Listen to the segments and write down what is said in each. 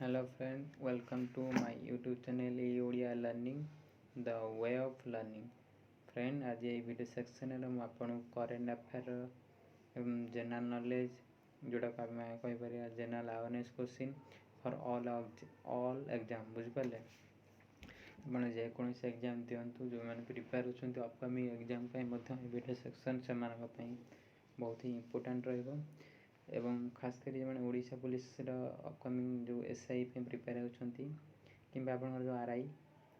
Hello friend, welcome to my YouTube channel Odia Learning, the way of learning. Friend, आज ये video section रे ମୁଁ ଆପଣଙ୍କୁ current affair ଏବଂ ଜେନେରାଲ ନଲେଜ ଯୋଉଟାକୁ ଆମେ କହିପାରିବା general awareness question for all exam ବୁଝିପାରିଲେ। ଆପଣ ଯେକୌଣସି ଏକ୍ଜାମ୍ ଦିଅନ୍ତୁ, ଯେଉଁମାନେ ପ୍ରିପେୟାର ହେଉଛନ୍ତି ଅପକମିଂ ଏକ୍ଜାମ୍ ପାଇଁ ମଧ୍ୟ ଏ ଭିଡ଼ିଓ ସେକ୍ସନ୍ ସେମାନଙ୍କ ପାଇଁ ବହୁତ ହି ଇମ୍ପୋର୍ଟାଣ୍ଟ ରହିବ। ଏବଂ ଖାସ୍ କରି ଯେଉଁମାନେ ଓଡ଼ିଶା ପୁଲିସର ଅପକମିଂ ଯେଉଁ SI ପାଇଁ ପ୍ରିପେୟାର ହେଉଛନ୍ତି କିମ୍ବା ଆପଣଙ୍କର ଯେଉଁ RI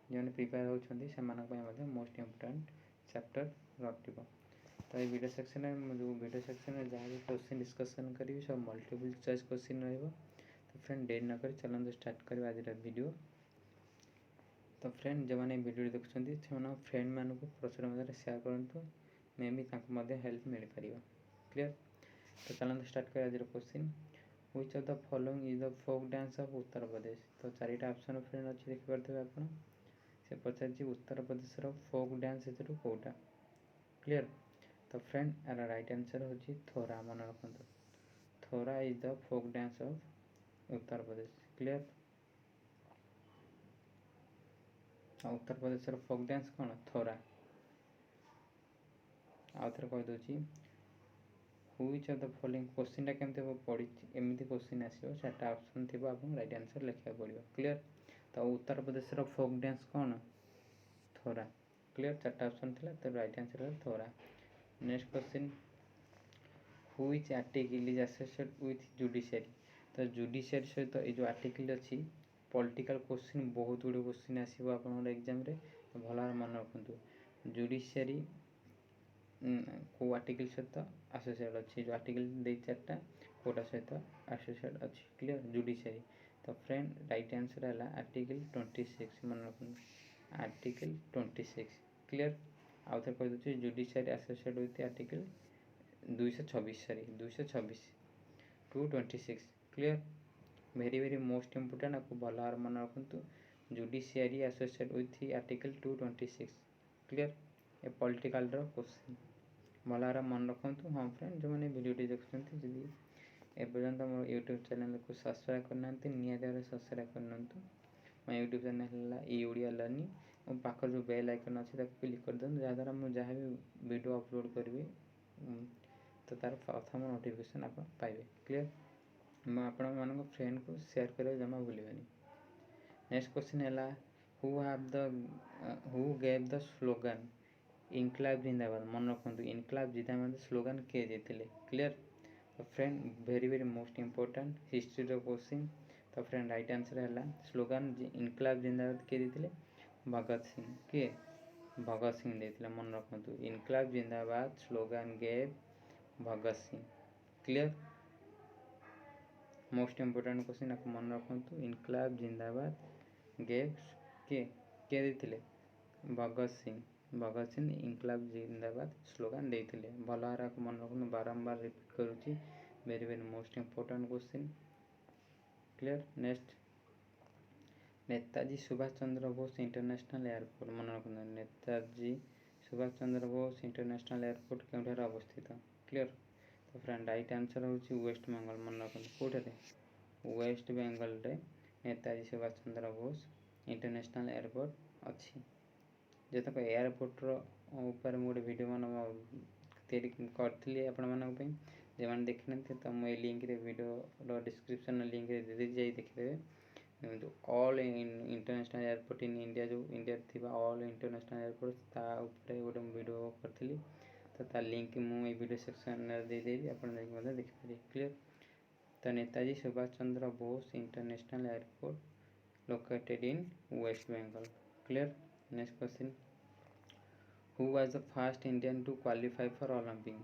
ଯେଉଁମାନେ ପ୍ରିପେୟାର ହେଉଛନ୍ତି ସେମାନଙ୍କ ପାଇଁ ମଧ୍ୟ ମୋଷ୍ଟ ଇମ୍ପୋର୍ଟାଣ୍ଟ ଚାପ୍ଟର ରହିବ। ତ ଏଇ ଭିଡ଼ିଓ ସେକ୍ସନରେ ମୁଁ ଯେଉଁ ଭିଡ଼ିଓ ସେକ୍ସନରେ ଯାହା ବି କ୍ୱେଶ୍ଚିନ୍ ଡିସ୍କସନ୍ କରିବି ସବୁ ମଲ୍ଟିପୁଲ୍ ଚଏସ୍ କ୍ୱେଶ୍ଚିନ୍ ରହିବ। ତ ଫ୍ରେଣ୍ଡ ଡେରି ନକରି ଚାଲନ୍ତୁ ଷ୍ଟାର୍ଟ କରିବା ଆଜିର ଭିଡ଼ିଓ। ତ ଫ୍ରେଣ୍ଡ ଯେଉଁମାନେ ଏହି ଭିଡ଼ିଓ ଦେଖୁଛନ୍ତି ସେମାନଙ୍କ ଫ୍ରେଣ୍ଡମାନଙ୍କୁ ପ୍ରଚୁର ମାତ୍ରାରେ ସେୟାର କରନ୍ତୁ, ମେ ବି ତାଙ୍କୁ ମଧ୍ୟ ହେଲ୍ପ ମିଳିପାରିବ। କ୍ଲିୟର? ତ ଚାଲନ୍ତୁ ଷ୍ଟାର୍ଟ କରିବା ଆଜିର question. Which of the following is the folk dance of Uttar Pradesh? ତ ଚାରିଟା ଅପସନ୍ ଫ୍ରେଣ୍ଡ ଅଛି, ଦେଖିପାରୁଥିବେ ଆପଣ। ସେ ପଚାରିଛି ଉତ୍ତରପ୍ରଦେଶର ଫୋକ୍ ଡ୍ୟାନ୍ସ ସେଥିରୁ କେଉଁଟା। କ୍ଲିୟର? ତ ଫ୍ରେଣ୍ଡ ଏହାର ରାଇଟ୍ ଆନ୍ସର୍ ହେଉଛି ଥୋରା। ମନେ ରଖନ୍ତୁ, Thora is the folk dance of Uttar Pradesh. Clear? ଉତ୍ତରପ୍ରଦେଶର ଫୋକ୍ ଡ୍ୟାନ୍ସ କ'ଣ? ଥୋରା। ଆଉ ଥରେ କହିଦେଉଛି, ହୁଇଚ୍ ଅଫ୍ ଦ ଫଲୋଇଂ କ୍ୱେଶ୍ଚିନ୍ଟା କେମିତି ହେବ ପଡ଼ିଛି, ଏମିତି କ୍ୱେଶ୍ଚିନ୍ ଆସିବ, ଚାରିଟା ଅପସନ୍ ଥିବ, ଆପଣଙ୍କୁ ରାଇଟ୍ ଆନ୍ସର୍ ଲେଖିବାକୁ ପଡ଼ିବ। କ୍ଲିୟର? ତ ଉତ୍ତରପ୍ରଦେଶର ଫୋକ୍ ଡ୍ୟାନ୍ସ କ'ଣ? ଥୋରା। କ୍ଲିୟର? ଚାରିଟା ଅପସନ୍ ଥିଲା, ତ ରାଇଟ୍ ଆନ୍ସର୍ ହେଲା Thora. Next question, which article is associated with judiciary? ତ ଜୁଡ଼ିସିଆରୀ ସହିତ ଏଇ ଯେଉଁ ଆର୍ଟିକିଲ୍ ଅଛି, ପଲିଟିକାଲ କ୍ୱେଶ୍ଚିନ୍ ବହୁତ ଗୁଡ଼ିଏ କ୍ୱେଶ୍ଚିନ୍ ଆସିବ ଆପଣଙ୍କର ଏକ୍ଜାମ୍ରେ, ତ ଭଲ ଭାବରେ ମନେ ରଖନ୍ତୁ। ଜୁଡ଼ିସିଆରୀ କେଉଁ ଆର୍ଟିକିଲ୍ ସହିତ ଆସୋସିଏଟ୍ ଅଛି? ଯେଉଁ ଆର୍ଟିକିଲ୍ ଦେଇ ଚାରିଟା, କେଉଁଟା ସହିତ ଆସୋସିଏଟ୍ ଅଛି? କ୍ଲିୟର? ଜୁଡ଼ିସିଆରୀ। ତ ଫ୍ରେଣ୍ଡ ରାଇଟ୍ ଆନ୍ସର୍ ହେଲା ଆର୍ଟିକିଲ୍ 26। ମନେ ରଖନ୍ତୁ, ଆର୍ଟିକିଲ୍ 26। କ୍ଲିୟର? ଆଉ ଥରେ କହିଦେଉଛି, judiciary associate with article 226 to 26। Clear? Very most important, ଆକୁ ଭଲ ଭାବରେ ମନେ ରଖନ୍ତୁ। Judiciary associate with article 226। Clear? ଏ ପଲିଟିକାଲର କ୍ୱେଶ୍ଚିନ୍ ଭଲ ଭାବରେ ମନେ ରଖନ୍ତୁ। ହଁ ଫ୍ରେଣ୍ଡ, ଯେଉଁମାନେ ଭିଡ଼ିଓଟି ଦେଖୁଛନ୍ତି, ଯଦି ଏପର୍ଯ୍ୟନ୍ତ ମୋ ୟୁଟ୍ୟୁବ୍ ଚ୍ୟାନେଲକୁ ସବସ୍କ୍ରାଇବ୍ କରିନାହାନ୍ତି, ନିହାତି ଭାବରେ ସବସ୍କ୍ରାଇବ୍ କରିନିଅନ୍ତୁ। ମୋ ୟୁଟ୍ୟୁବ୍ ଚ୍ୟାନେଲ୍ ହେଲା ଓଡ଼ିଆ ଲର୍ଣ୍ଣିଂ। ମୋ ପାଖରେ ଯେଉଁ ବେଲ୍ ଆଇକନ୍ ଅଛି ତାକୁ କ୍ଲିକ୍ କରିଦିଅନ୍ତୁ, ଯାହାଦ୍ୱାରା ମୁଁ ଯାହା ବି ଭିଡ଼ିଓ ଅପଲୋଡ଼ କରିବି ତ ତା'ର ପ୍ରଥମ ନୋଟିଫିକେସନ୍ ଆପଣ ପାଇବେ। କ୍ଲିୟର? ମୁଁ ଆପଣମାନଙ୍କ ଫ୍ରେଣ୍ଡକୁ ସେୟାର କରିବାକୁ ଜମା ଭୁଲିବେନି। ନେକ୍ସଟ କ୍ୱେଶ୍ଚିନ୍ ହେଲା, ହୁ ଗେଭ୍ ଦ ସ୍ଲୋଗାନ ଇନକ୍ଲାବ ଜିନ୍ଦାବାଦ? ମନେ ରଖନ୍ତୁ, ଇନକ୍ଲାବ ଜିନ୍ଦାବାଦ ସ୍ଲୋଗାନ କିଏ ଦେଇଥିଲେ? କ୍ଲିୟର? ତ ଫ୍ରେଣ୍ଡ ଭେରି ମୋଷ୍ଟ ଇମ୍ପୋର୍ଟାଣ୍ଟ ହିଷ୍ଟ୍ରିର କ୍ୱେଶ୍ଚିନ୍। ତ ଫ୍ରେଣ୍ଡ ରାଇଟ୍ ଆନ୍ସର୍ ହେଲା ସ୍ଲୋଗାନ ଇନକ୍ଲାବ ଜିନ୍ଦାବାଦ କିଏ ଦେଇଥିଲେ? ଭଗତ ସିଂ। କିଏ? ଭଗତ ସିଂ ଦେଇଥିଲେ। ମନେ ରଖନ୍ତୁ, ଇନକ୍ଲାବ ଜିନ୍ଦାବାଦ slogan gave Bhagat Singh. Clear? Most important question, ଆକୁ ମନେ ରଖନ୍ତୁ। ଇନକ୍ଲାବ ଜିନ୍ଦାବାଦ ଗେଭ୍ କିଏ ଦେଇଥିଲେ? ଭଗତ ସିଂ। ଭଗତ ସିଂ ଇନକ୍ଲାବ ଜିନ୍ଦାବାଦ ସ୍ଲୋଗାନ ଦେଇଥିଲେ। ଭଲ ଭାବରେ ଆକୁ ମନେ ରଖନ୍ତୁ, ବାରମ୍ବାର ରିପିଟ୍ କରୁଛି। Very most important question. Clear? Next, Netaji Subhash Chandra Bose international airport? ମନେ ରଖନ୍ତୁ, ନେତାଜୀ ସୁଭାଷ ଚନ୍ଦ୍ର ବୋଷ ଇଣ୍ଟରନ୍ୟାସନାଲ ଏୟାରପୋର୍ଟ କେଉଁଠାରେ ଅବସ୍ଥିତ? କ୍ଲିୟର? ତ ଫ୍ରେଣ୍ଡ ରାଇଟ୍ ଆନ୍ସର୍ ହେଉଛି ୱେଷ୍ଟ ବେଙ୍ଗଲ। ମନେ ରଖନ୍ତୁ, କେଉଁଠାରେ? Waste ବେଙ୍ଗଲରେ Netaji Subhash Chandra Bose international airport ଅଛି। ଯେତେକ ଏୟାରପୋର୍ଟର ଉପରେ ମୁଁ ଗୋଟେ ଭିଡ଼ିଓ ତିଆରି କରିଥିଲି ଆପଣମାନଙ୍କ ପାଇଁ, ଯେଉଁମାନେ ଦେଖିନାହାନ୍ତି ତ ମୁଁ ଏଇ ଲିଙ୍କରେ ଭିଡ଼ିଓର ଡିସ୍କ୍ରିପ୍ସନ୍ ଲିଙ୍କରେ ଦେଇଦେଇଛି, ଯାଇ ଦେଖିଦେବେ। All international airport in India, ଯେଉଁ ଇଣ୍ଡିଆରେ ଥିବା ଅଲ୍ ଇଣ୍ଟରନ୍ୟାସନାଲ ଏୟାରପୋର୍ଟ, ତା ଉପରେ ଗୋଟେ ଭିଡ଼ିଓ କରିଥିଲି। ତ ତା ଲିଙ୍କ ମୁଁ ଏଇ ଭିଡ଼ିଓ ସେକ୍ସନରେ ଦେଇଦେବି, ଆପଣ ଯାଇକି ମଧ୍ୟ ଦେଖିପାରିବେ। କ୍ଲିୟର? ତ Netaji Subhash Chandra Bose international airport located in West Bengal. Clear? Next question, who was the first Indian to qualify for Olympic?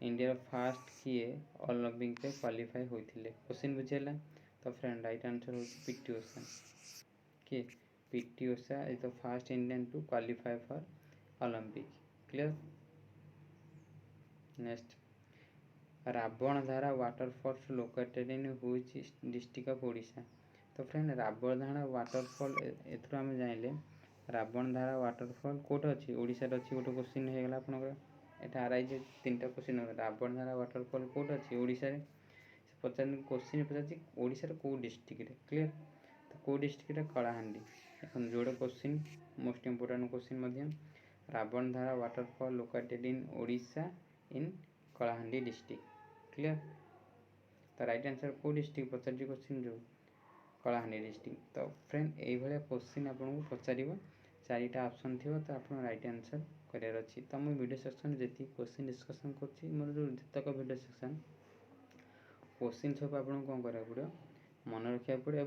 ଇଣ୍ଡିଆର ଫାର୍ଷ୍ଟ କିଏ ଅଲିମ୍ପିକ୍ରେ କ୍ୱାଲିଫାଏ ହୋଇଥିଲେ? କ୍ୱେଶ୍ଚିନ୍ ବୁଝିହେଲା? ତ ଫ୍ରେଣ୍ଡ ରାଇଟ୍ ଆନ୍ସର୍ ହେଉଛି ପିଟି ଓଷା। କିଏ? PT Usha is the first Indian to qualify for Olympic. Clear? Next, Ravandhara waterfalls located in which district of Odisha? ତ friend ରାବଣଧାରା waterfall, ଏଥିରୁ ଆମେ ଜାଣିଲେ ରାବଣଧାରା ୱାଟରଫଲ୍ କେଉଁଠି ଅଛି? ଓଡ଼ିଶାରେ ଅଛି। ଗୋଟେ କ୍ୱେଶ୍ଚିନ୍ ହେଇଗଲା ଆପଣଙ୍କର। ଏଟା ଆରାଇଛି ତିନିଟା କ୍ୱେଶ୍ଚିନ୍। ରାବଣଧାରା ୱାଟରଫଲ୍ କେଉଁଠି ଅଛି? ଓଡ଼ିଶାରେ। ସେ पचार क्वेश्चन पचार ओडिशार को डिस्ट्रिक्ट क्लियर तो को डिस्ट्रिक्ट कलाहांडी देखो जोड़े question most important question Ravandhara waterfall located in Odisha in Kalahandi district clear तो राइट आंसर को डिस्ट्रिक्ट पचार क्वेश्चन जो कलाहांडी डिस्ट्रिक्ट तो फ्रेंड ये क्वेश्चन आपको पचार चारिटा ऑप्शन थी तो आप राइट आंसर करार अच्छी तो मुझे वीडियो सेक्शन जी क्वेश्चन डिस्कसन कर मोर जो जितक वीडियो सेक्शन क्वेश्चन सब आपको कौन करा पड़ो मन रखा पड़े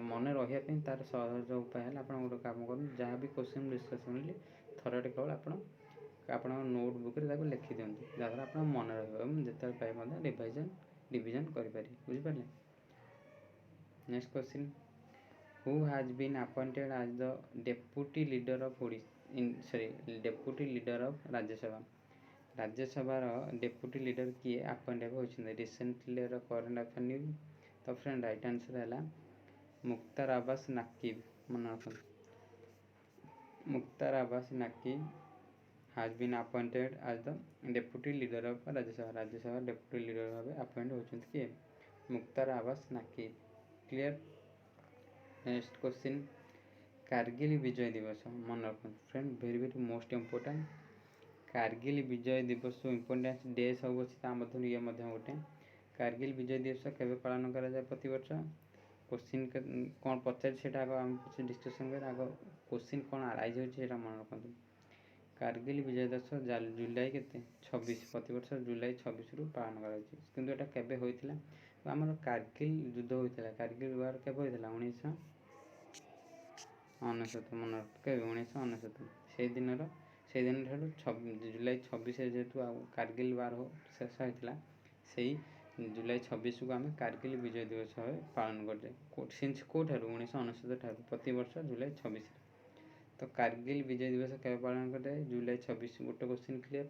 मन रही तार सहज उपाय है आप गोटे कम कर जहाँ भी क्वेश्चन डिस्कसन थरटे केवल आप नोटबुक लिखि दिखाँ जहाँद्वारा आप मन रही पाए रिवाइजन रिविजन करें बुझिपारे। Next question who has been appointed as the deputy leader of deputy leader of Rajya Sabha Rajya Sabha deputy leader किए अपॉइंट होती रिसेंटली करंट अफेयर न्यूज तो फ्रेंड राइट आंसर है मुख्तार अब्बास नकीब मन रख Mukhtar Abbas Naqvi has been appointed as the deputy leader of Rajya Sabha deputy leader भाव appoint होती किए Mukhtar Abbas Naqvi clear. Next question Kargil Vijay Diwas मन रख friend very very most important Kargil Vijay Diwas important day सब अच्छी ये गोटे कारगिल विजय दिवस केवे पालन करा प्रति वर्ष क्वेश्चन कौन पचार से आम डिस्कसन कर आग क्वेश्चन कौन आराइज होता मन रखु कारगिल विजय दिवस जुलाई के 26 प्रति वर्ष जुलाई 26 रु पालन कर आमर कारगिल युद्ध होता कारगिल वार के होता 1999 मन के 1999 से दिन जुलाई 26 जेहेतु कारगिल वार शेष होता से जुलाई 26 को आम कारगिल विजय दिवस भाव पालन करते सिंस कौठार 1999 प्रति वर्ष जुलाई 26 तो कारगिल विजय दिवस के पालन करते जुलाई 26 गोटे क्वेश्चन क्लियर।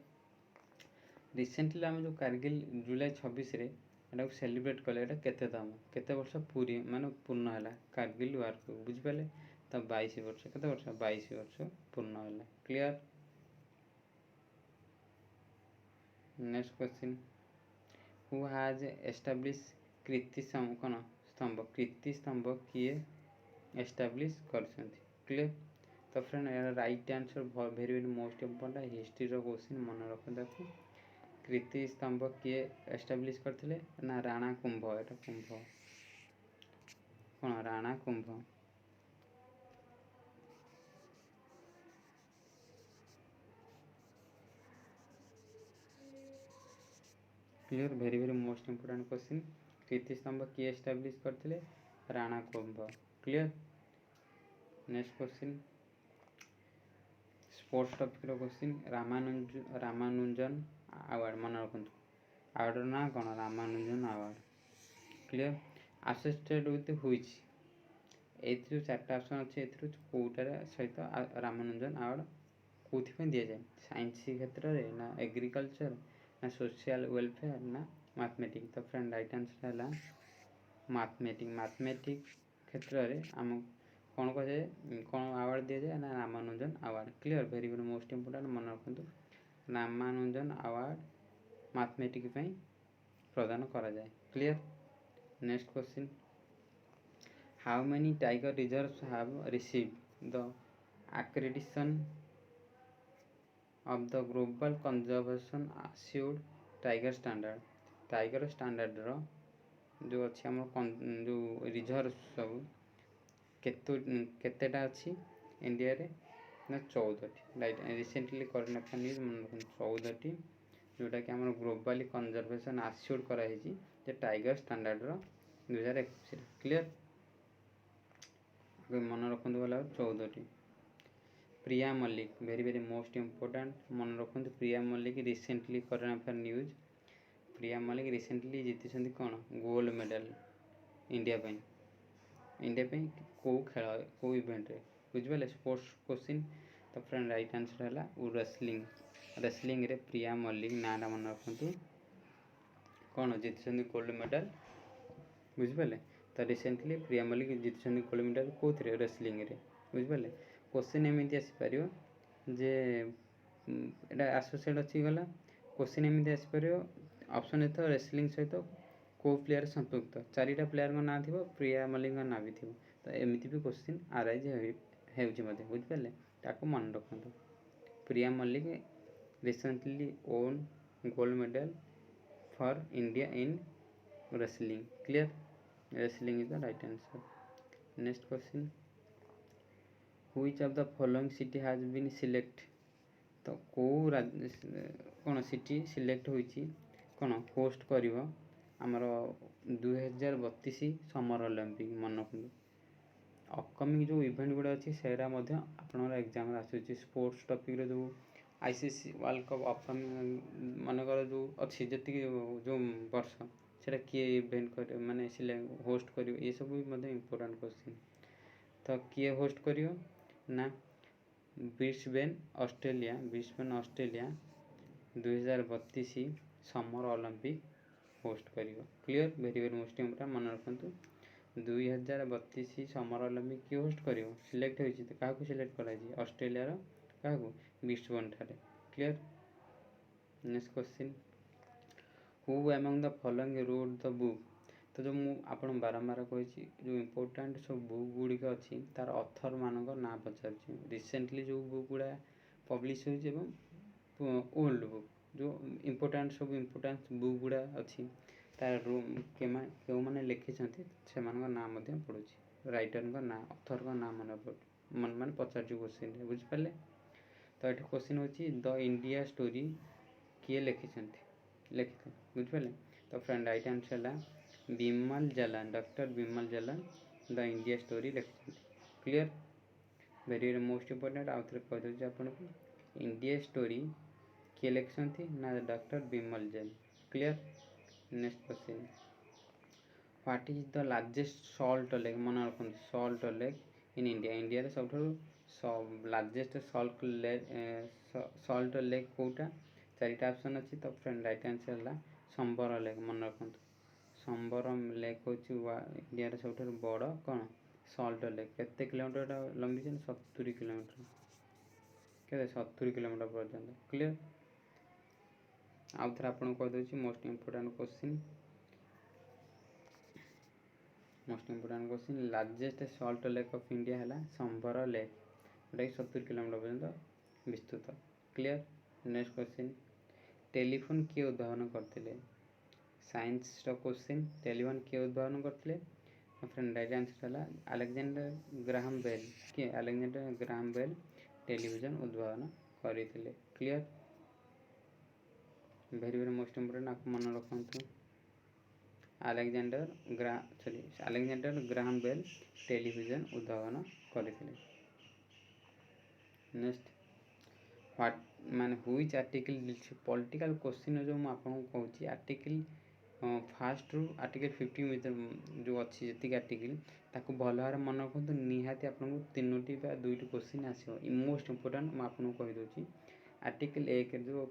रिसेंटली आम जो कारगिल जुलाई 26 एटा सेलिब्रेट कले केते वर्ष पूरी माने पूर्ण है कारगिल वार को बुझिपारे तो 22 वर्ष केते वर्ष 22 वर्ष पूर्ण है clear. Next question who has establish Kirti Stambh किए एस्टाब्लिश कर क्लियर तो फ्रेंड यार right answer very very most important history question मन रखते कीर्ति स्तंभ किए एस्टाब्लिश करते ना राणा कुंभ एटा कुंभ कौन Rana Kumbha clear very very most important question Kirti Stambh किए एस्टाब्लिश करते Rana Kumbha clear. Next question sports topic question Ramanujan award मन रखु अवार्ड ना कौन Ramanujan award clear associated with which ए चार्टा ऑप्शन अच्छे कौटार सहित रामानुजन अवार्ड कौन दि जाए साइंस क्षेत्र में ना एग्रीकल्चर ना सोशल वेलफेयर ना मैथमेटिक्स तो फ्रेंड राइट आंसर है मैथमेटिक्स क्षेत्र में आम कौन कह कौन अवार्ड दि जाए ना Ramanujan award clear very very most important मन रखु रामानुजन अवार्ड मैथमेटिक्स प्रदान करा जाए clear. Next question how many tiger reserves have received the accreditation of the global conservation assured tiger standard रो जो अच्छी आम जो रिजर्व सब केतेटा अच्छी इंडिया रे ना 14टी right recently current affair news मन रखु 14टी जोटा कि आम ग्लोबाली कंजर्वेशन आस्योर्ड कराई टाइगर स्टैंडर्ड रो 2021 क्लियर मन रखु वाला 14टी। Priya Malik very very most important मन रखु Priya Malik recently current affair news Priya Malik recently जीति कौन गोल्ड मेडल इंडिया को खेल को इवेंट रे बुझे स्पोर्ट्स क्वेश्चन तो फ्रेंड राइट आंसर है रेसलिंग रे प्रिया मल्लिक नाटा मन रखु कौन जीति गोल्ड मेडल बुझे तो रिसेंटली प्रिया मल्लिक जीति गोल्ड मेडल कौन रेसलिंग रे बुझे क्वेश्चन एमती आसीपर जे एटा एसोसिएट अच्छी गला क्वेश्चन एमती आसीपर ऑप्शन एथ रेसलिंग सहित को प्लेयर संपृक्त चारिटा प्लेयर ना थी प्रिया मल्लिक ना भी थी तो एमती भी क्वेश्चन आराइज बुझिपारे ताको मन रखु Priya Malik recently won gold medal for India in wrestling. Clear? Wrestling is the right answer. Next question. Which of the following city has been select? तो को कौन सिटी सिलेक्ट होइछि कौन होस्ट करिवो हमर 2032 समर ओलंपिक मन रखु अपकमिंग जो इवेंट गुड़ा अच्छी सेरा आपनर एग्जाम आसूँ स्पोर्ट्स टॉपिक जो आईसीसी वर्ल्ड कप अपकमिंग मनकर जो अच्छी जी जो वर्ष से किए इवेंट कर माने होस्ट कर ये सब इम्पोर्टेंट क्वेश्चन तो किए होस्ट कर ना Brisbane Australia 2032 summer Olympic host कर clear very very most important मन रखु 2032 समर ओलंपिक किए होस्ट कर सिलेक्ट होती तो क्या सिलेक्ट कर ऑस्ट्रेलिया क्या ब्रिस्बेन ठारे clear next question who among the following wrote the book तो जो मुझे बारंबार कही जो इम्पोर्टाट सब बुक गुड़िक अच्छी तार अथर मानक ना पचार रिसेंटली जो बुक गुड़ा पब्लिश हो ओल्ड बुक जो इम्पोर्टाट सब इम्पोर्टाट बुक गुड़ा अच्छी तार क्यों मैंने लिखी से ना पड़ू राइटर ना अथर का ना मन मन मान पचार क्वेश्चन बुझिपारे तो ये क्वेश्चन हो द इंडिया स्टोरी किए लिखिं लिखित बुझिपारे तो फ्रेंड राइट आंसर है Bimal Jalan doctor Bimal Jalan the India story लिखिं clear very very most important आउ थे कहीदे आपको इंडिया स्टोरी किए लिखिं ना डॉक्टर बिमल जाल clear next question what is the largest salt lake मन रखते salt lake in India India सब लार्जेस्ट सॉल्ट लेक कोटा चारिटा ऑप्शन अच्छी तो फ्रेंड राइट आंसर है संबर लेक मन रखु संबर लेक हूँ इंडिया सब बड़ कौन सॉल्ट लेक केते किलोमीटर लंबी 70 किलोमीटर के 70 किलोमीटर पर्यटन क्लियर आउ थे आपको कहीदे most important question largest salt lake of India है संबर लेक जोटा 70 किलोमीटर पर्यटन विस्तृत क्लियर नेक्स्ट क्वेश्चन टेलीफोन किए उद्भावन करते साइंस क्वेश्चन टेलीफोन किए उद्भावन करते फ्रेंड राइट आंसर है अलेक्जेंडर ग्राहम बेल किए अलेक्जेंडर ग्राहम बेल टेलीविजन उद्भावन करते clear very very most important आपको मन रखु अलेक्जेंडर ग्राहम बेल टेलीविजन उद्भावन करते नेक्स्ट व्हाट माने हुईच आर्टिकल पॉलिटिकल क्वेश्चन जो मुझे कहूँ आर्टिकल फास्ट रु आर्टिकल 50 जो अच्छी जी आर्टिकल ताको भल भाव मन रखु निहाती आपको 3टी 2टी क्वेश्चन आसो मोस्ट इम्पोर्टाट मुझे कहीदे आर्टिकल 1 जो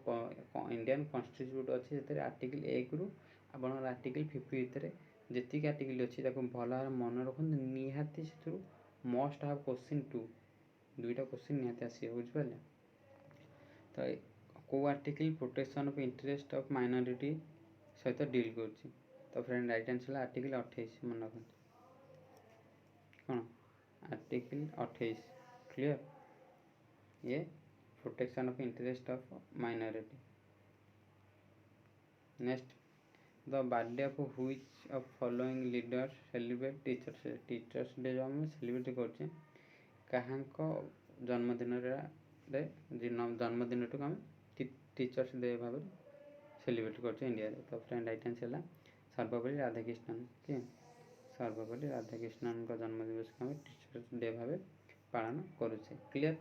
इंडियन कॉन्स्टिट्यूट अच्छी से आर्टिकल 1 रु आप आर्टिकल 50 भितर जी आर्टिकल अच्छी भल भाव मन रखु निहाती से मस्ट हाव क्वेश्चन 2टा क्वेश्चन निहाती आसो बुझिपारे तो को article protection of interest of minority सहित डील कर तो फ्रेंड राइट आंसर है आर्टिकल 28 मन रखु कौन आर्टिकल 28 क्लियर ये protection of interest of minority next the birthday of which of following leaders celebrate teachers day जो हम सेलिब्रेट करछे कहाँ जन्मदिन जन्मदिन टाक आम टीचर्स डे भाव सेलिब्रेट कर इंडिया तो फ्रेंड राइट आंसर है सर्वपल्ली राधाकृष्णन किए सर्वपल्ली राधाकृष्णन का जन्मदिवस को आम टीचर्स डे भाव पालन करुचे clear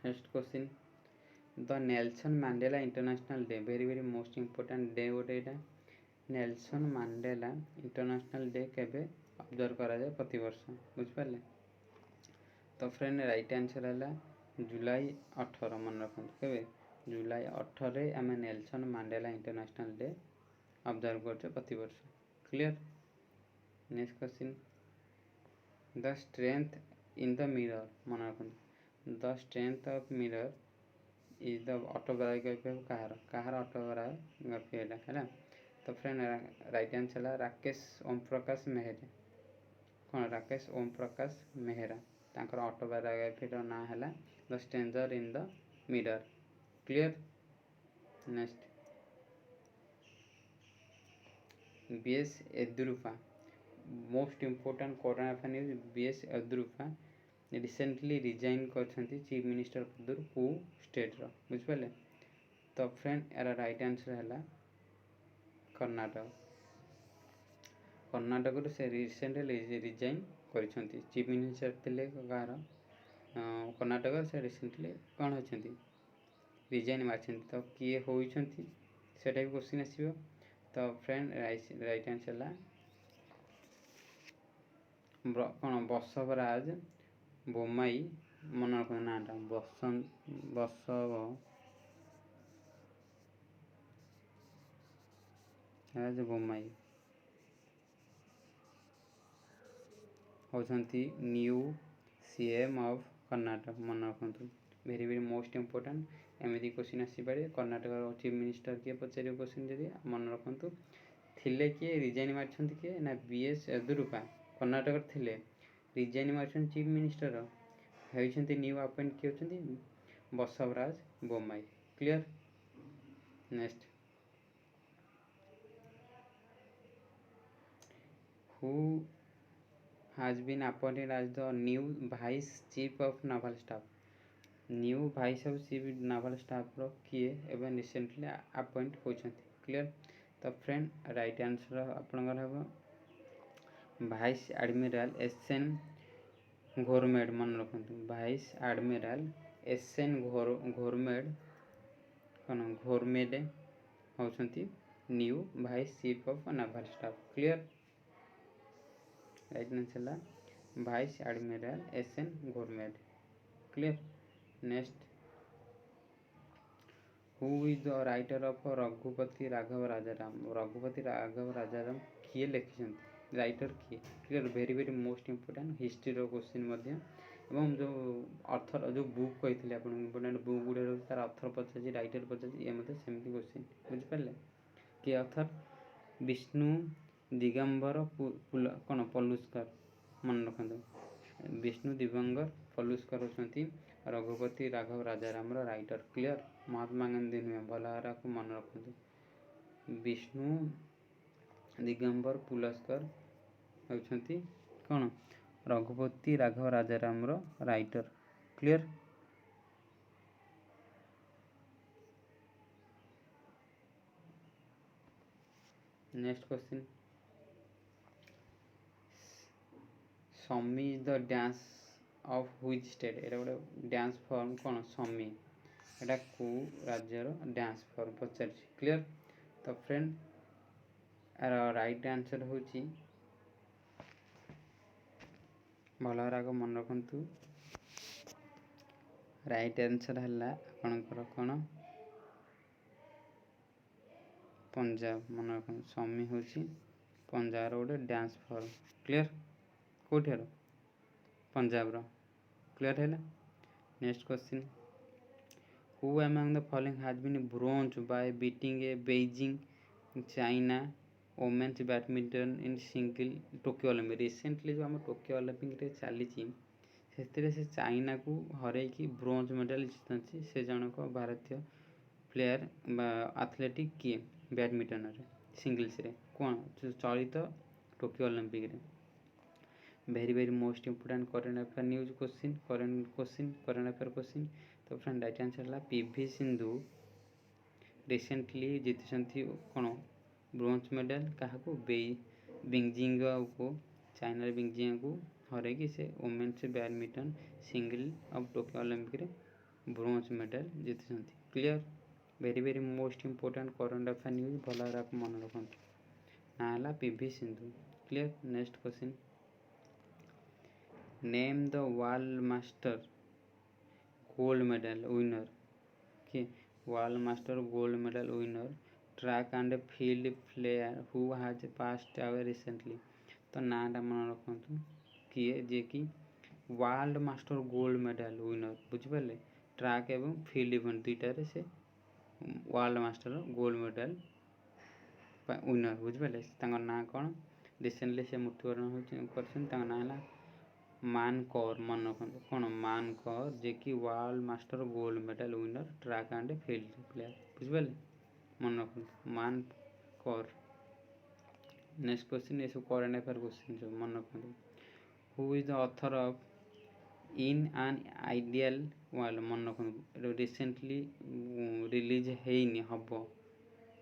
next question the Nelson Mandela international day very very most important day गोटे यहाँ नेल्सन मांडेला इंटरनेशनल डे केबे ऑब्जर्व करा जाए प्रति वर्ष बुझिपारे तो फ्रेंड राइट आंसर है जुलाई 18 मन रखु के जुलाई 18 आम Nelson Mandela international day observe करते प्रति वर्ष clear next question the strength in the mirror मन रखु the strength of mirror is the autobiography of Kahar autobiography है तो फ्रेंड राइट आंसर है राकेश ओम प्रकाश मेहरा। कौन राकेश ओम प्रकाश मेहरा तांकर ऑटोबायोग्राफी ना है the stranger in the mirror. Clear. Next BS Yediyurappa most important current affair news BS Yediyurappa recently resign करछंती चीफ मिनिस्टर पदर को स्टेट रो बुझिपाले। तो फ्रेंड यार राइट आंसर है कर्नाटक। कर्नाटक से रिसेंटली रिजाइन करछंती चीफ मिनिस्टर थिले गार कर्नाटक से रिसेंटली कौन होछंती रिजाइन मारछंती। तो किए होइछंती सेटा भी क्वेश्चन आसीबो। तो फ्रेंड राइट आंसर है कौन बसवराज बोम्मई मन रख नाटा बसवराज बोम्मई होछंती न्यू सीएम ऑफ कर्नाटक मन रखु। वेरी वेरी मोस्ट इम्पोर्टेंट एमती क्वेश्चन आसीपे कर्नाटक चीफ मिनिस्टर किए पचार क्वेश्चन जदि मन रखु। थिले किए रिजाइन मारछंती किए ना बीएस येदुरप्पा कर्नाटक थिले रिजाइन मारछंती चीफ मिनिस्टर होइछंती न्यू अपॉइंट किए होछंती Basavaraj Bommai. Clear. Next who has been appointed as the new vice chief of naval staff। New vice of chief naval staff रो किए एवं रिसेंटली अपॉइंट होछंती। क्लियर। तो फ्रेंड राइट आंसर आपनकर हेबो भाइस एडमिरल एसएन घोरमेड मन रखंतु। भाइस एडमिरल एसएन घोरमेड कौन घोरमेड होछंती new vice chief of naval staff. Clear. Right answer है vice admiral SN Ghormade. Clear. Next who is the writer of Raghupati Raghav Rajaram. Raghupati Raghav Rajaram किए लिखिछंती राइटर किए। Clear. Very very most important history रो question मध्य एवं जो ऑथर जो book कही आपन इम्पोर्टेंट बुक गुडे तार ऑथर पचासी राइटर पचासी ये मते सेमती क्वेश्चन बुझि पाले। कि ऑथर विष्णु दिगंबर कौन पलुस्कर मन रखु। विष्णु दिगंबर पलुस्कर होछंती रघुपति राघव राजाराम राइटर। क्लियर। महात्मा गांधी नुहे भलहारा को मन रखु। विष्णु दिगंबर पुलस्कर होछंती कौन Raghupati Raghav Rajaram writer. Clear. Next question Sammi is the dance of which state. एटा गोटे डांस फॉर्म कौन समी एटा को राज्यर डांस फॉर्म पचार। क्लियर। तो फ्रेंड यार राइट आंसर होची भलहारा को मन रखंतु। राइट आंसर है आपनकर कौन पंजाब मन रखंतु। समी होची पंजाब गोटे डांस फॉर्म। क्लियर। कोठेर पंजाब रो। क्लियर है। Next question who among the following has been bronze by beating a Beijing China women's badminton in single Tokyo Olympic. Recently जो आम टोक्यो ओलंपिक रे चली से चाइना को हरई की ब्रोंज मेडल जीतती से जनक भारतीय प्लेयर एथलेटिक किए बैडमिंटन रे सिंगल्स रे कौन चलित टोक्यो ओलंपिक रे। Very very most important current affair news question current affair question. तो फ्रेंड राइट आंसर है पीवी सिंधु रिसेंटली जीति कौन ब्रोंज मेडल क्या बिंगजिंग को चाइना बिंगजिंग को हर कि से women's badminton single of Tokyo Olympic रे ब्रोंज मेडल जीति। Clear. Very very most important current affair news भल मन रखु ना PV Sindhu. Clear. Next question name the world master gold medal winner. कि world master gold medal winner track and field player who has passed away recently. तो नाटा मन रखु किए जे कि world master gold medal winner बुझिपारे ट्रैक एवं फील्ड इवेंट दुईटारे से world master gold medal winner बुझिपारे ना कौन रिसेंटली से मृत्युवरण कर ना मान कौर मन रखु कौन मान कौर जे कि world master gold medal winner track and field player बुझिपारे मन रखु मान कौर। नेक्स्ट क्वेश्चन ये सब करेंट अफेयर क्वेश्चन सब मन रखु who is the author of in an ideal world मन रखु रिसेंटली रिलीज ହେଇନି ହବ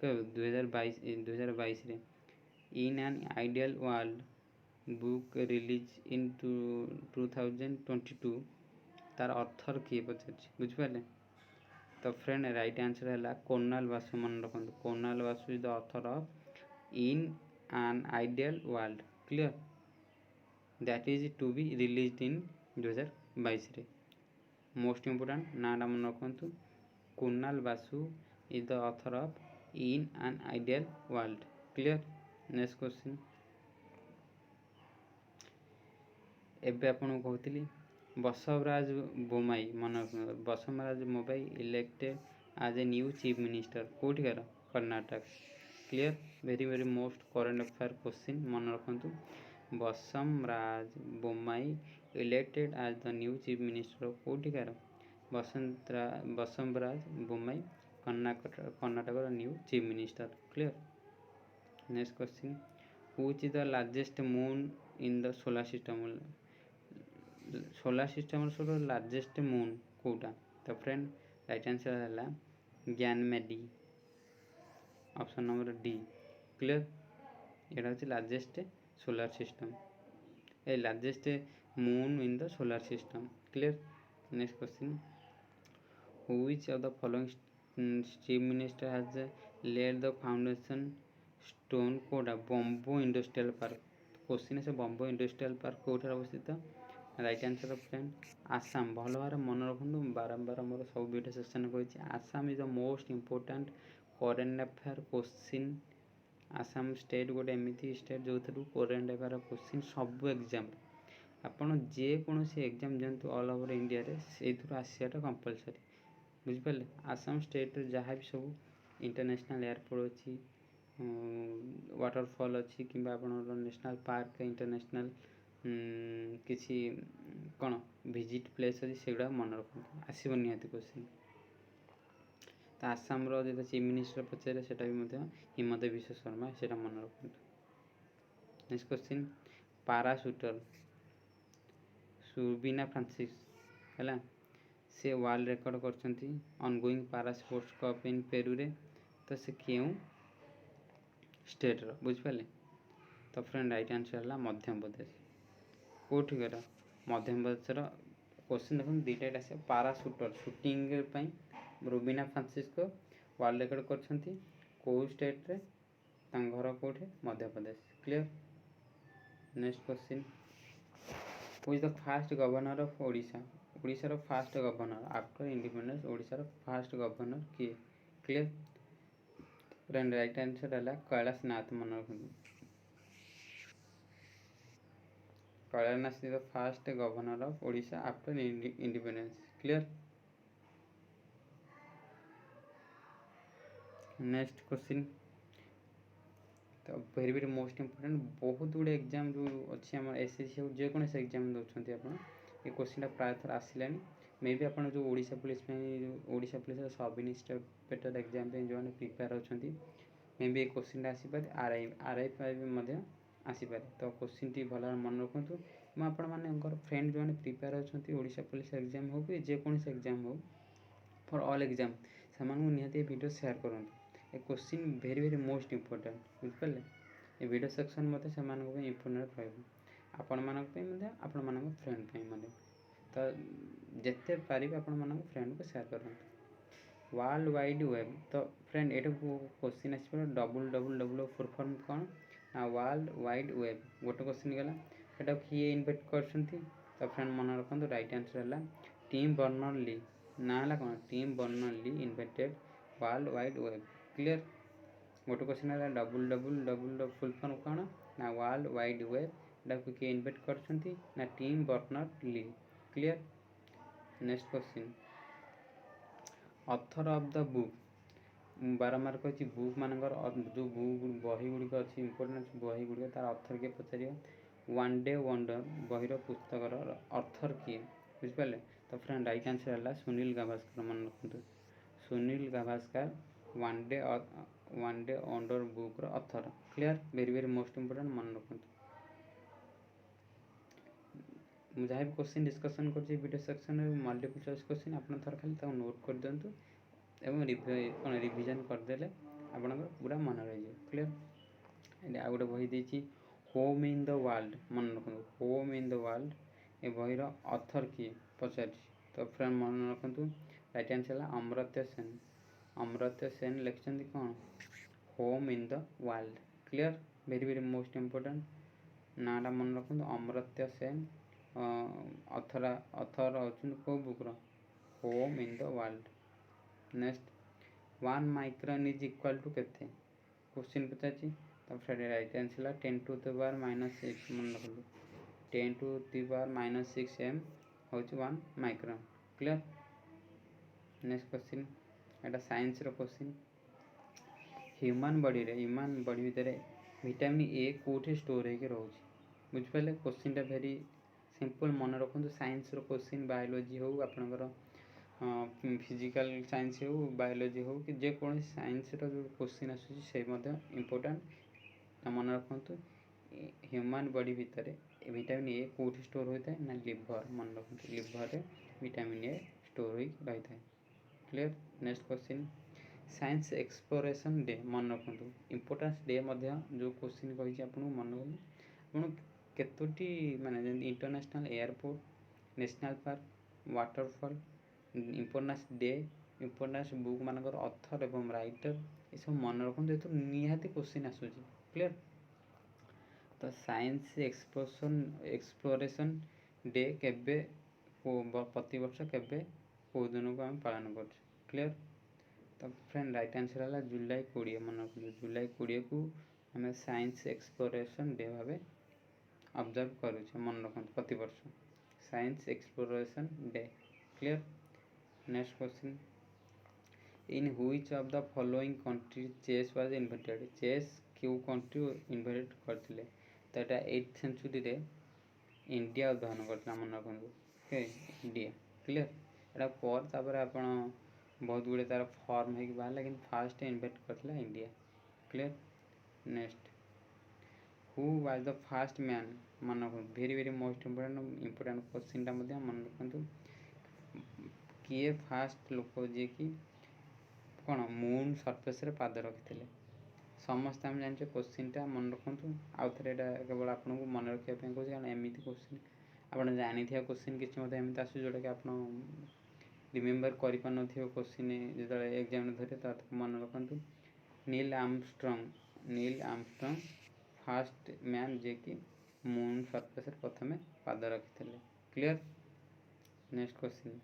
2022 रे इन an ideal world book release in 2022 तार ऑथर किए पचार बुझिपारे तो फ्रेंड राइट आंसर है कर्नाल बासु मन रखु Kunal Basu is the author of in an ideal world clear that is to be release in 2022 रे मोस्ट इम्पोर्टेंट नाटा मन रखु Kunal Basu is the author of in an ideal world clear. Next question एबे आपन कहूली बसवराज बोमाई मन Basavaraj Bommai elected as a new chief minister कौटिकार Karnataka clear very very most current affair question मन रखु Basavaraj Bommai elected as the new chief minister कौटिकार Basavaraj Bommai Karnataka new chief minister clear. Next question which is the largest moon in the solar system सब largest moon कोटा तो friend right answer है Ganymede option number D clear यहाँ हूँ largest solar system ए largest moon in the solar system clear. Next question which of the following chief minister has laid the foundation stone कोटा bamboo industrial park question से bamboo industrial park Kaut अवस्थित right answer friend Assam भल भाव मन रखु बारंबार मोर सब वीडियो सेक्शन कही Assam is the most important current affair question Assam state गोटे एमती स्टेट जो करेंट अफेयर क्वेश्चन सब एग्जाम आपड़ जेकोसी एग्जाम दिंतु ऑल ओवर इंडिया रे से आसाटा कंपलसरी बुझिपारे आसाम स्टेट जहाँ भी सब इंटरनेशनल एयरपोर्ट अच्छी वाटरफॉल अच्छी कि नेशनल पार्क इंटरनेशनल किसी कौन विजिट प्लेस अच्छी से मन रखु आसो निहती क्वेश्चन तो आसाम जो चीफ मिनिस्टर पचारे से हिमंत विश्व शर्मा से मन रखु। नेक्स्ट क्वेश्चन पाराशूटर सुबिना फ्रांसिस है से वर्ल्ड रिकॉर्ड कर ongoing para sports cup in Peru रे तो से क्यों स्टेट रो बुझिपारे तो फ्रेंड राइट आंसर है मध्य प्रदेश कौटिकार मध्य प्रदेश क्वेश्चन देखो दुईटा आसे para shooter shooting Rubina Francis world record कर स्टेट रे घर कौटे Madhya Pradesh clear. Next question who is the first governor of Odisha Odisha first governor after independence Odisha first governor किए क्लियर फ्रेंड राइट आंसर है कैलाश नाथ मन रखु Kailash Nath is the first governor of Odisha after independence clear. Next question तो very very most important बहुत गुड़े exam जो अच्छी आम एसएससी हो जेकोसी एग्जाम दौरान आप ये क्वेश्चन प्राय थर आसला मे भी आप जो Odisha police Odisha police sub inspector exam जो प्रिपेयर होती मे भी ये क्वेश्चन आसीपारे आरआई भी आसीपारे तो क्वेश्चन टी भल मन रखु मुझे फ्रेंड जो प्रिपेयर होती ओडिशा पुलिस एग्जाम हो कि जेकोसी एग्जाम हो फॉर ऑल एग्जाम से निहाती वीडियो शेयर करूँ ए question very very most important बुझिपारे ए वीडियो सेक्शन मत से इम्पोर्टेंट आपण मान फ्रेंड तो जिते पारे आपण फ्रेंड को शेयर करूँ वर्ल्ड वाइड वेब तो फ्रेंड ये question as www full form कौन ना वर्ल्ड वाइड वेब गोटे क्वेश्चन गला ये किए इन्वेंट कर तो फ्रेंड मन रखु राइट आंसर है टिम बर्नर ली ना है कौन Tim Berners Lee invented world wide web clear गोटे क्वेश्चन है www फुल फॉर्म कौन ना वर्ल्ड वाइड वेब किए इन्वेंट कर ना Tim Berners Lee clear. Next question author of the book बारंबार कही बुक मानकर जो बुक बही गुड़िक अच्छी इंपोर्टेंट बही गुड़िक तार अर्थर किए पचार वन डे वंडर बहीर पुस्तकर अर्थर किए बुझिपारे। तो फ्रेंड राइट आंसर है सुनील गाभास्कर मन रखु Sunil Gavaskar one day wonder book author. Clear very very most important मन रखु। जहाँ भी क्वेश्चन डिस्कसन कर वीडियो सेक्शन में मल्टीपल चॉइस क्वेश्चन आप थर खाली नोट कर दिंतु एवं रिविजन करदे आपंकर पूरा मन रही। क्लियर आ गए बही देती होम इन द वर्ल्ड मन रखु होम इन द वर्ल्ड ए बहीर अथर किए पचार। तो फ्रेंड मन रखु राइट आंसर है अमर्त्य सेन। अमर्त्य सेन लिखिं कौन home in the world. Clear very very most important नाटा मन रखु अमर्त्य सेन अथर अच्छे कौ बुक्र home in the world. Next 1 micron is equal to केते क्वेश्चन पचार। तब राइट आंसर है 10 to the power -6 मन रखु 10 to the power -6 m हूँ 1 माइक्रोन। क्लियर नेक्स्ट क्वेश्चन एटा साइंस रो क्वेश्चन ह्यूमन बॉडी भितर विटामिन ए कोठी स्टोर होकर रोचे बुझिपारे। क्वेश्चन टा वेरी सिंपल मन रखु साइंस रो क्वेश्चन बायोलॉजी हो आपनकर फिजिकल साइंस हो बायोलॉजी हो कि जेको साइंस रो जो क्वेश्चन आसूँ से इम्पोर्टेंट मन रखु। ह्यूमन बॉडी भितर विटामिन ए कोठी स्टोर होता है ना लिवर मन रखु लिवर विटामिन ए स्टोर हो रही है। Clear next question science exploration day मन रखु इम्पोर्टेंस डे जो क्वेश्चन कही आपको मन रखु आप केतोटी माने international airport national park waterfall importance day importance book मानकर ऑथर एवं राइटर ये सब मन रखु जेहतु निहाती क्वेश्चन आसूँ। क्लियर तो साइंस एक्सप्लोरेशन डे केबे प्रति वर्ष केबे कौ दिन को आम पालन कर। क्लियर तो फ्रेंड राइट आंसर है जुलाई 20 मन रखु जुलाई 20 को आम साइंस एक्सप्लोरेशन डे भाव ऑब्जर्व करुचे मन रखु प्रति वर्ष science exploration day. Clear next question in which of the following country chess was invented chess क्यों कंट्री इन्वेंट करते। तो यहाँ 8th सेंचुरी रे इंडिया उद्भावन करता मन रखु इंडिया। क्लियर एटा पर तापर आपण बहुत गुड़े तार फॉर्म है बाहर लेकिन फास्ट इन्वेंट करता India. Clear next who was the fast man मन रखु very very most important question मन रखु किए फास्ट लोक जी कि कौन मून सरफेस रे पाद रखी समस्त आम जाने क्वेश्चन टा मन रखु आउ थे केवल आपको मन रखा कहूँ कारण एमती क्वेश्चन आप जानी क्वेश्चन किसी एमती आस जोटा कि आप रिमेम्बर कर क्वेश्चन जो एग्जाम धरे तो मन रखु नील आर्मस्ट्रंग फास्ट मैन जे कि मून सरफेस प्रथम पाद रखी। Clear next question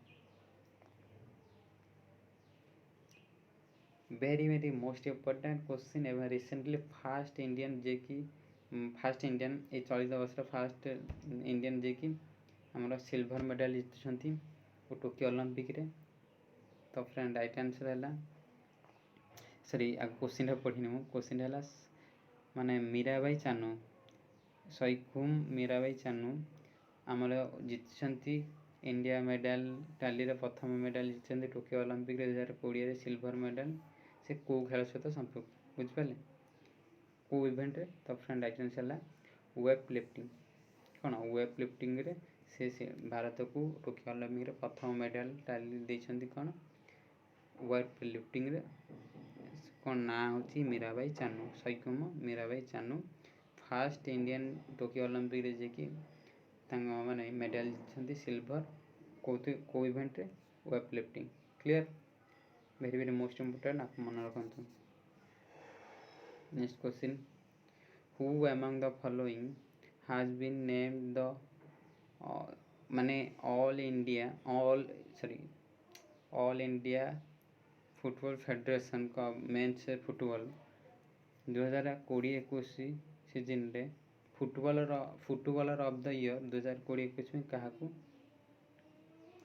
very very most important question एवं रिसेंटली फास्ट इंडियन जे कि फास्ट इंडियन ये चलित वर्ष फास्ट इंडियन जे कि आमर सिल्वर मेडल जीति टोकियो ओलंपिक रे। तो फ्रेंड राइट आंसर है सॉरी क्वेश्चन पढ़ी मुझे क्वेश्चन है माने मीराबाई चानू सैकुम मीराबाई चानू आमर जीति इंडिया मेडल टाली प्रथम मेडल जीति टोकियो ओलंपिक 2020 सिल्वर मेडल से कौ खेल सहित संपृक्त बुझिपारे कौ इवेंट रे। तो फ्रेंड राइट आंसर है वेट लिफ्टिंग कौन वेट लिफ्टिंग रे से भारत को टोकियो ओलंपिक रे प्रथम मेडल टाली देछंती कौन वेट लिफ्टिंग रे कौन ना होची Mirabai Chanu Saikhom Mirabai Chanu first Indian Tokyo Olympic रे जे कि माने मेडल जीति सिल्वर कौ इवेंट रे weight lifting. Clear very very most important आप मन रखु। Next question who among the following has been named the माने ऑल इंडिया फुटबॉल फेडरेशन का मेन्स फुटबॉल 2020-21 सीजन रे फुटबॉलर ऑफ द ईयर 2020-21 में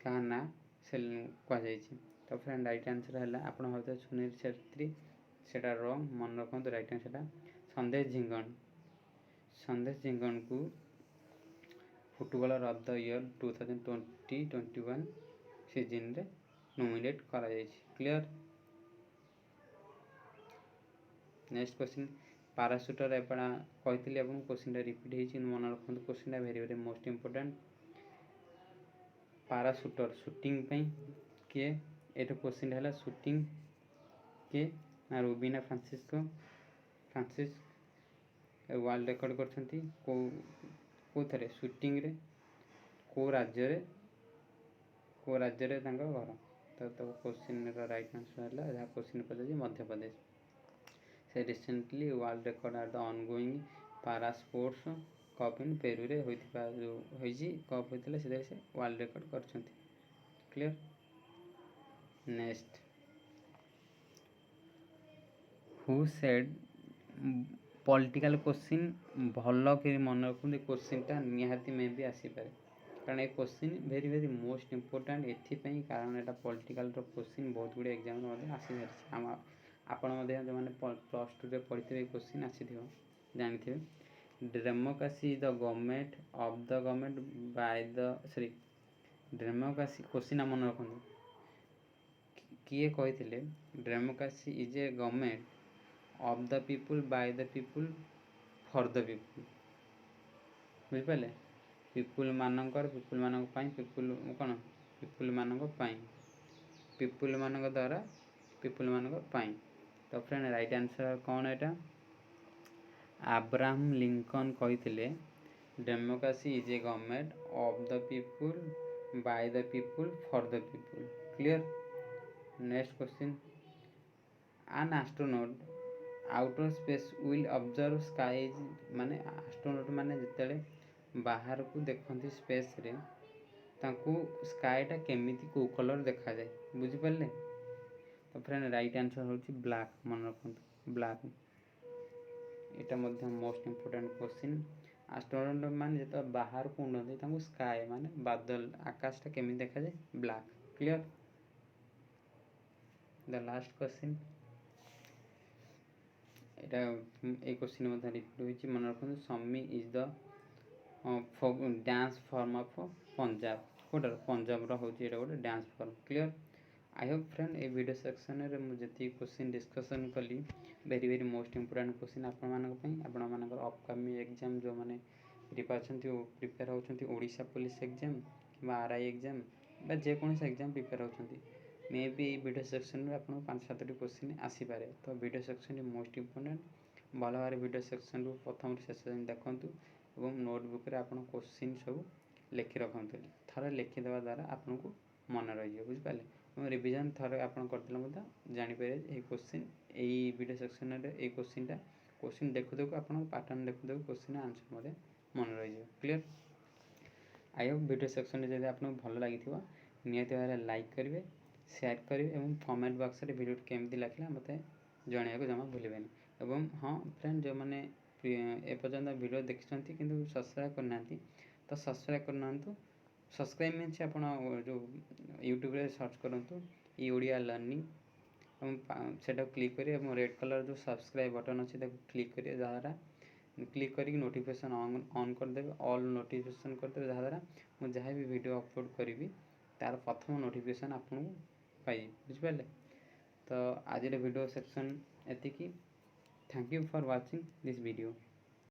क्या ना से कह तो फ्रेंड राइट आंसर है आपन भावते सुनील छेत्री सेटा रॉन्ग मन रखते राइट आंसर संदेश झिंगन। संदेश झिंगन को footballer of the year 2020-21 season रे नॉमिनेट करा जायछि। क्लियर। नेक्स्ट क्वेश्चन पाराशूटर एपड़ा कहते आपको क्वेश्चन रिपीट हो मन रखते question very very most important. Para shooter shooting किए ये क्वेश्चन है शूटिंग किए ना रुबीना फ्रांसिस वर्ल्ड रिकॉर्ड करछंती को थरे शूटिंग रे को राज्य रे तांका घर तो क्वेश्चन राइट आंसर है जहाँ क्वेश्चन पचार मध्य प्रदेश से recently world record are the ongoing para sports cup in Peru रे होइथिबा जो होइजी कप होइतले से वर्ल्ड रिकॉर्ड करछंती। Clear. Next who said political question भल कि मन रखते क्वेश्चनटा निहाती में भी आसीपारे कारण ये question very very most important एथिपाई कारण यहाँ पॉलिटिकल क्वेश्चन बहुत गुड़े एग्जाम आसी सारी आपण जो मैंने प्लस टू पढ़ी क्वेश्चन आसी जानी democracy is the government of the government by the sorry democracy question मन रखते किए कहते democracy is a government of the people by the people for the people बुझिपारे पीपुल मानकर पीपुल मान पीपुल कौन पीपुल मान पीपुल मान द्वारा पीपुल मान तो फ्रेंड राइट आंसर कौन है अब्राहम लिंकन कहते democracy is a government of the people by the people for the people. Clear. Next question an astronaut outer space will observe sky माने astronaut माने जिते बाहर को देखते स्पेस रे तांको स्काईटा केमिति को कलर देखा जाए बुझिपारे तो फ्रेंड राइट आंसर होची ब्लैक मन रखते ब्लैक एटा मध्य मोस्ट इंपोर्टेंट क्वेश्चन एस्ट्रोनॉट माने जो बाहर को उड़ते तांको स्काई माने बादल आकाशटा केमिति देखा जाए black. Clear. The last question एटा ए क्वेश्चन मध्य रिपीट मन रखते Sammi is the dance form of Punjab कोटर पंजाब रोचे गोटे dance form. Clear. I hope friend ए वीडियो सेक्शन रे मुझे क्वेश्चन डिस्कसन कली very very most important question आपण अपकमिंग एग्जाम जो मैंने प्रिपेयर होती ओडिशा पुलिस एग्जाम कि आरआई एग्जाम जेकोसी एग्जाम प्रिपेयर होती मे भी वीडियो सेक्शन में आपको 5-7टी क्वेश्चन आसीपारे तो वीडियो सेक्शन मोस्ट इंपोर्टेंट भल भाव वीडियो सेक्शन रू प्रथम शेष देखूँ और नोटबुक रे आपन क्वेश्चन सब लिखि रखते थरे लिखिदेवा द्वारा आपन को मन रही बुझिपारे और रिविजन थरे आपन करते जानीपर ये क्वेश्चन यही वीडियो सेक्शन रे क्वेश्चन देखु देखु आप पैटर्न देखु देखु क्वेश्चन आंसर मत मन रही। Clear. I hope video section जब आपको भल लगी निहती भाव लाइक करेंगे शेयर करेंगे और कमेंट बॉक्स रे वीडियो केमती लगे मत जनवाक जमा भूलें और हाँ फ्रेंड जो मैंने एपर्तंत वीडियो देखते किंतु सब्सक्राइब करना तो सब्सक्राइब करना सब्सक्राइब मीन्स आप जो यूट्यूब रे सर्च करूँ ई ओडिया लर्निंग सेटा क्लिक करें रेड कलर जो सब्सक्राइब बटन अच्छे क्लिक करें जहाँ क्लिक करके नोटिफिकेशन ऑन करदे ऑल नोटिफिकेशन करदे जहाँद्वारा मुझे जहाँ भी वीडियो अपलोड करी तार प्रथम नोटिफिकेशन आपको पाई बुझिपारे तो आज वीडियो सेक्शन एतिकी। Thank you for watching this video.